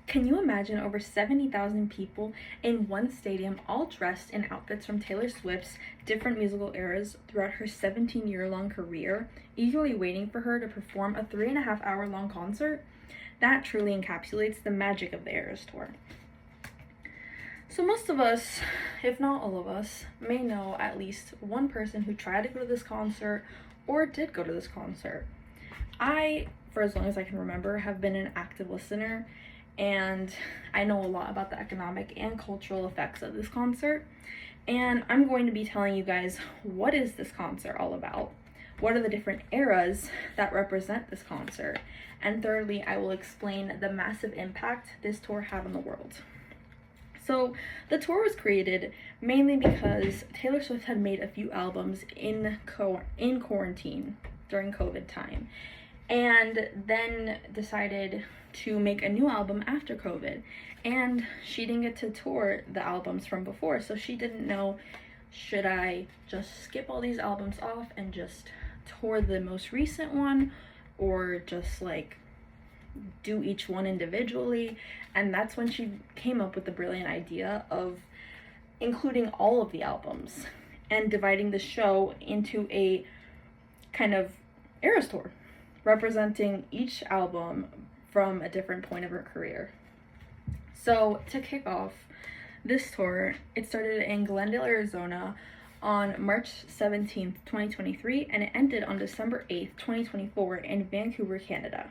Can you imagine over 70,000 people in one stadium, all dressed in outfits from Taylor Swift's different musical eras throughout her 17-year-long career, eagerly waiting for her to perform a 3.5-hour-long concert? That truly encapsulates the magic of the Eras Tour. So most of us, if not all of us, may know at least one person who tried to go to this concert or did go to this concert. I, for as long as I can remember, have been an active listener, and I know a lot about the economic and cultural effects of this concert. And I'm going to be telling you guys, what is this concert all about? What are the different eras that represent this concert? And thirdly, I will explain the massive impact this tour had on the world. So the tour was created mainly because Taylor Swift had made a few albums in quarantine during COVID time, and then decided to make a new album after COVID. And she didn't get to tour the albums from before, so she didn't know, should I just skip all these albums off and just tour the most recent one, or just like do each one individually? And that's when she came up with the brilliant idea of including all of the albums and dividing the show into a kind of Eras Tour, representing each album from a different point of her career. So to kick off this tour, it started in Glendale, Arizona on March 17th, 2023, and it ended on December 8th, 2024 in Vancouver, Canada.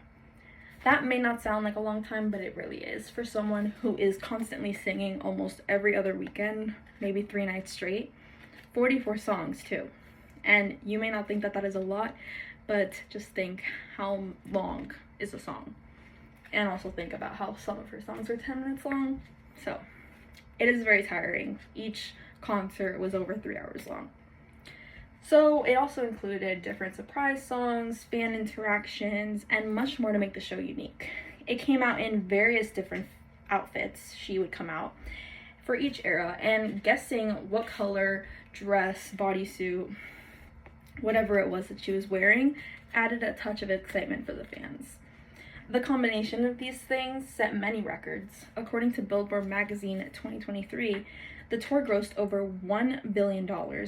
That may not sound like a long time, but it really is for someone who is constantly singing almost every other weekend, maybe 3 nights straight. 44 songs too. And you may not think that that is a lot, but just think how long is a song. And also think about how some of her songs are 10 minutes long. So it is very tiring. Each concert was over 3 hours long. So it also included different surprise songs, fan interactions, and much more to make the show unique. It came out in various different outfits. She would come out for each era, and guessing what color, dress, bodysuit, whatever it was that she was wearing, added a touch of excitement for the fans. The combination of these things set many records. According to Billboard magazine 2023, the tour grossed over $1 billion,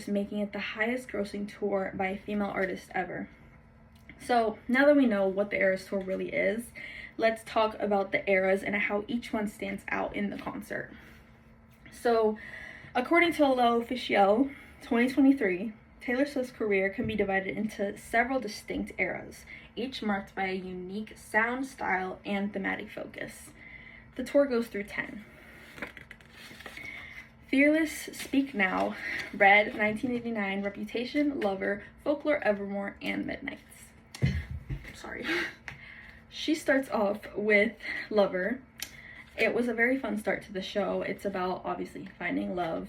making it the highest grossing tour by a female artist ever. So now that we know what the Eras Tour really is, let's talk about the eras and how each one stands out in the concert. So according to L'Officiel 2023, Taylor Swift's career can be divided into several distinct eras, each marked by a unique sound, style, and thematic focus. The tour goes through 10. Fearless, Speak Now, Red, 1989, Reputation, Lover, Folklore, Evermore, and Midnights. Sorry. She starts off with Lover. It was a very fun start to the show. It's about, obviously, finding love,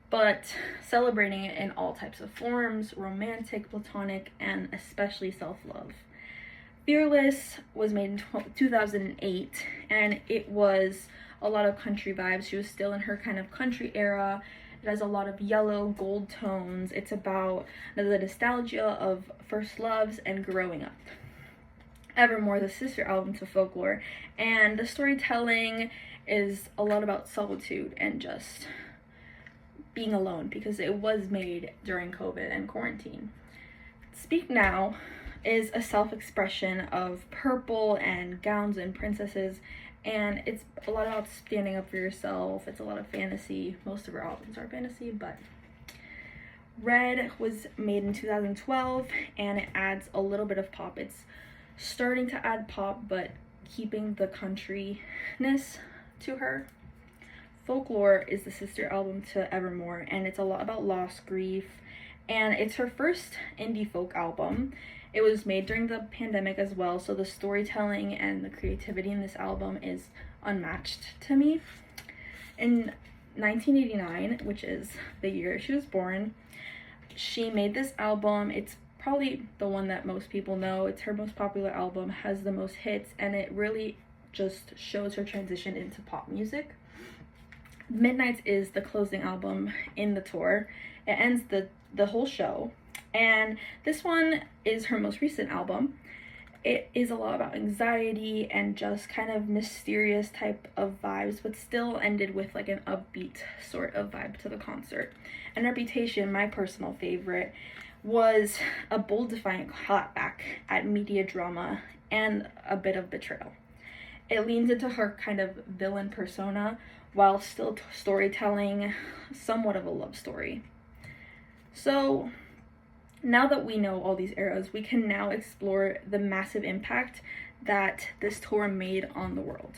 but celebrating it in all types of forms, romantic, platonic, and especially self-love. Fearless was made in 2008, and it was a lot of country vibes. She was still in her kind of country era. It has a lot of yellow, gold tones. It's about the nostalgia of first loves and growing up. Evermore, the sister album to Folklore, and the storytelling is a lot about solitude and just being alone, because it was made during COVID and quarantine. Speak Now is a self-expression of purple and gowns and princesses, and it's a lot about standing up for yourself. It's a lot of fantasy. Most of her albums are fantasy, but Red was made in 2012, and it adds a little bit of pop. It's starting to add pop, but keeping the countryness to her. Folklore is the sister album to Evermore, and it's a lot about loss, grief, and it's her first indie folk album. It was made during the pandemic as well, so the storytelling and the creativity in this album is unmatched to me. In 1989, which is the year she was born, she made this album. It's probably the one that most people know. It's her most popular album, has the most hits, and it really just shows her transition into pop music. Midnights is the closing album in the tour. It ends the whole show, and this one is her most recent album. It is a lot about anxiety and just kind of mysterious type of vibes, but still ended with like an upbeat sort of vibe to the concert. And Reputation, my personal favorite, was a bold, defiant clapback at media drama and a bit of betrayal. It leans into her kind of villain persona while still storytelling somewhat of a love story. So now that we know all these eras, we can now explore the massive impact that this tour made on the world.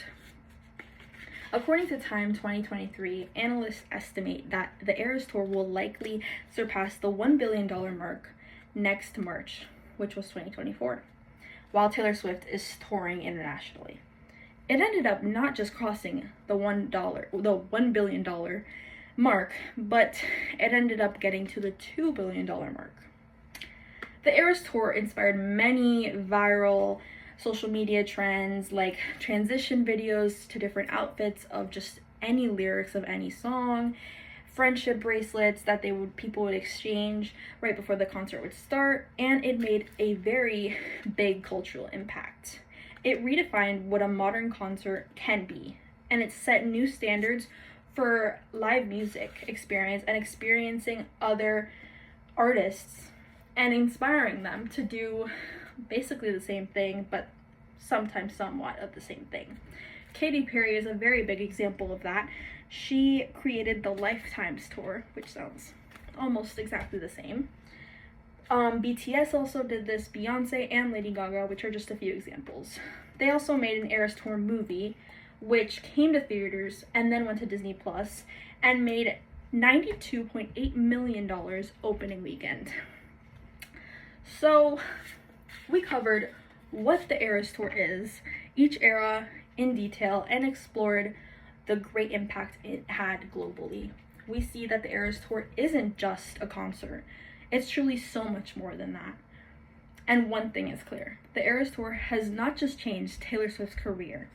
According to Time 2023, analysts estimate that the Eras Tour will likely surpass the $1 billion mark next March, which was 2024, while Taylor Swift is touring internationally. It ended up not just crossing the $1 billion mark, but it ended up getting to the $2 billion mark. The Eras Tour inspired many viral social media trends, like transition videos to different outfits of just any lyrics of any song, friendship bracelets that people would exchange right before the concert would start, and it made a very big cultural impact. It redefined what a modern concert can be, and it set new standards for live music experience and experiencing other artists and inspiring them to do basically the same thing, but sometimes somewhat of the same thing. Katy Perry is a very big example of that. She created the Lifetimes tour, which sounds almost exactly the same. BTS also did this, Beyonce and Lady Gaga, which are just a few examples. They also made an Eras Tour movie, which came to theaters and then went to Disney Plus and made $92.8 million opening weekend. So we covered what the Eras Tour is, each era in detail, and explored the great impact it had globally. We see that the Eras Tour isn't just a concert. It's truly so much more than that. And one thing is clear. The Eras Tour has not just changed Taylor Swift's career.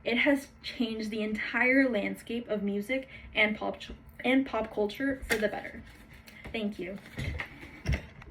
It has changed the entire landscape of music and pop culture for the better. Thank you.